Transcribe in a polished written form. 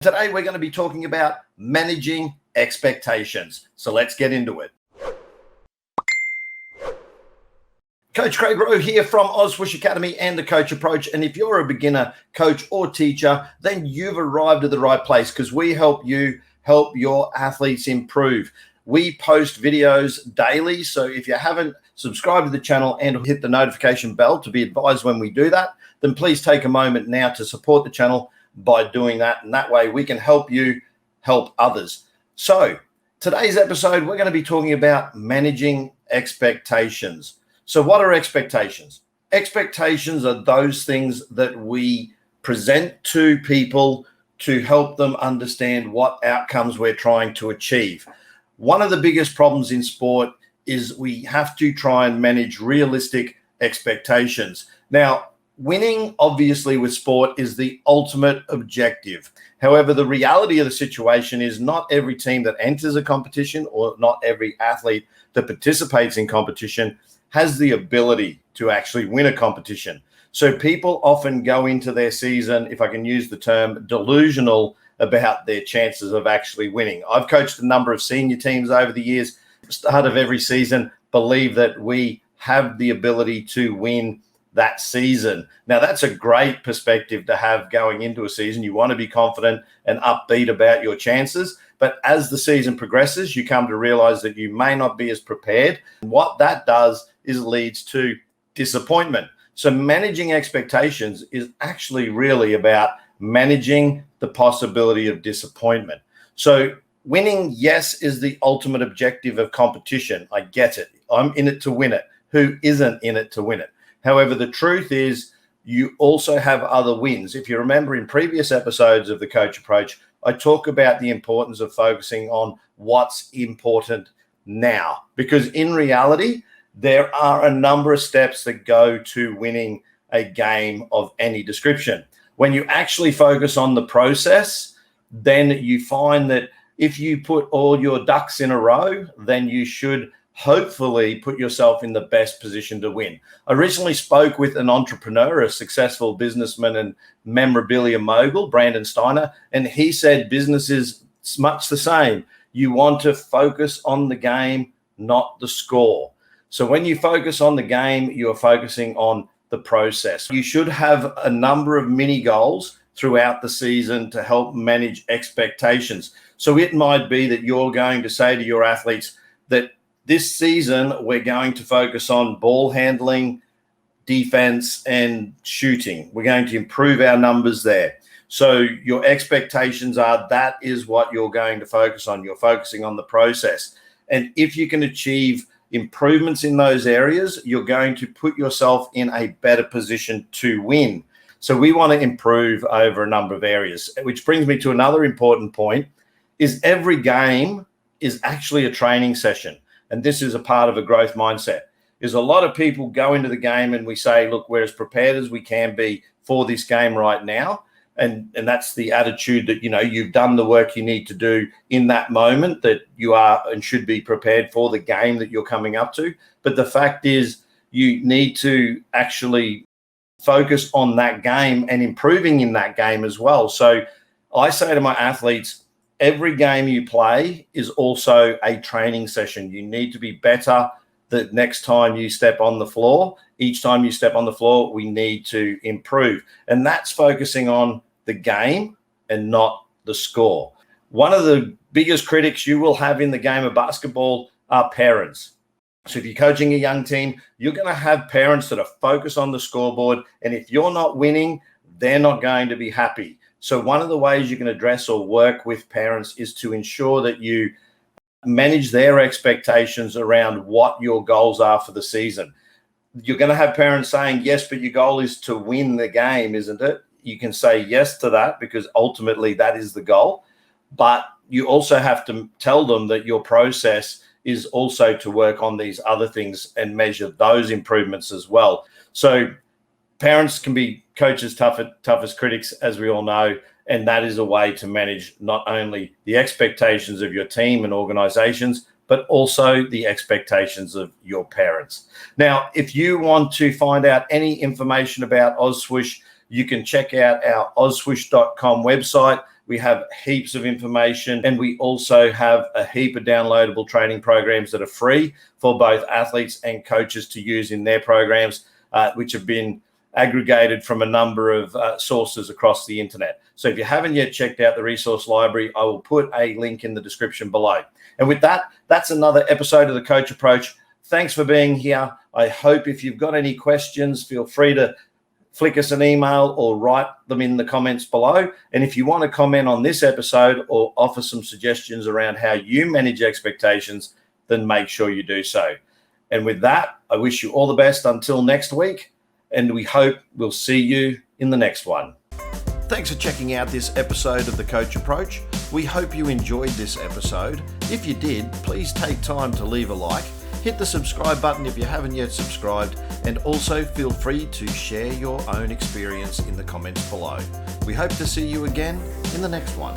Today, we're going to be talking about managing expectations. So let's get into it. Coach Craig Rowe here from OzSwoosh Academy and the Coach Approach. And if you're a beginner, coach, or teacher, then you've arrived at the right place because we help you help your athletes improve. We post videos daily. So if you haven't subscribed to the channel and hit the notification bell to be advised when we do that, then please take a moment now to support the channel by doing that. And that way we can help you help others. So today's episode, we're going to be talking about managing expectations. So what are expectations? Expectations are those things that we present to people to help them understand what outcomes we're trying to achieve. One of the biggest problems in sport is we have to try and manage realistic expectations. Now, winning, obviously, with sport is the ultimate objective. However, the reality of the situation is not every team that enters a competition or not every athlete that participates in competition has the ability to actually win a competition. So people often go into their season, if I can use the term, delusional about their chances of actually winning. I've coached a number of senior teams over the years. At the start of every season, believe that we have the ability to win that season. Now, that's a great perspective to have going into a season. You want to be confident and upbeat about your chances. But as the season progresses, you come to realize that you may not be as prepared. What that does is leads to disappointment. So managing expectations is actually really about managing the possibility of disappointment. So winning, yes, is the ultimate objective of competition. I get it. I'm in it to win it. Who isn't in it to win it? However, the truth is you also have other wins. If you remember in previous episodes of the Coach Approach, I talk about the importance of focusing on what's important now, because in reality, there are a number of steps that go to winning a game of any description. When you actually focus on the process, then you find that if you put all your ducks in a row, then you should hopefully put yourself in the best position to win. I recently spoke with an entrepreneur, a successful businessman and memorabilia mogul, Brandon Steiner, and he said business is much the same. You want to focus on the game, not the score. So when you focus on the game, you're focusing on the process. You should have a number of mini goals throughout the season to help manage expectations. So it might be that you're going to say to your athletes that this season, we're going to focus on ball handling, defense, and shooting. We're going to improve our numbers there. So your expectations are that is what you're going to focus on. You're focusing on the process. And if you can achieve improvements in those areas, you're going to put yourself in a better position to win. So we want to improve over a number of areas, which brings me to another important point, is every game is actually a training session. And this is a part of a growth mindset, is a lot of people go into the game and we say, look, we're as prepared as we can be for this game right now. And that's the attitude that, you know, you've done the work you need to do in that moment, that you are and should be prepared for the game that you're coming up to. But the fact is you need to actually focus on that game and improving in that game as well. So I say to my athletes, every game you play is also a training session. You need to be better the next time you step on the floor. Each time you step on the floor, we need to improve. And that's focusing on the game and not the score. One of the biggest critics you will have in the game of basketball are parents. So if you're coaching a young team, you're going to have parents that are focused on the scoreboard. And if you're not winning, they're not going to be happy. So one of the ways you can address or work with parents is to ensure that you manage their expectations around what your goals are for the season. You're going to have parents saying, yes, but your goal is to win the game, isn't it? You can say yes to that because ultimately that is the goal. But you also have to tell them that your process is also to work on these other things and measure those improvements as well. So parents can be coaches' toughest critics, as we all know, and that is a way to manage not only the expectations of your team and organizations, but also the expectations of your parents. Now, if you want to find out any information about OzSwoosh, you can check out our OzSwoosh.com website, We have heaps of information, and we also have a heap of downloadable training programs that are free for both athletes and coaches to use in their programs, which have been aggregated from a number of sources across the internet. So if you haven't yet checked out the resource library, I will put a link in the description below. And with that, that's another episode of the Coach Approach. Thanks for being here. I hope if you've got any questions, feel free to flick us an email or write them in the comments below. And if you want to comment on this episode or offer some suggestions around how you manage expectations, then make sure you do so. And with that, I wish you all the best until next week, and we hope we'll see you in the next one. Thanks for checking out this episode of the Coach Approach. We hope you enjoyed this episode. If you did, please take time to leave a like. Hit the subscribe button if you haven't yet subscribed, and also feel free to share your own experience in the comments below. We hope to see you again in the next one.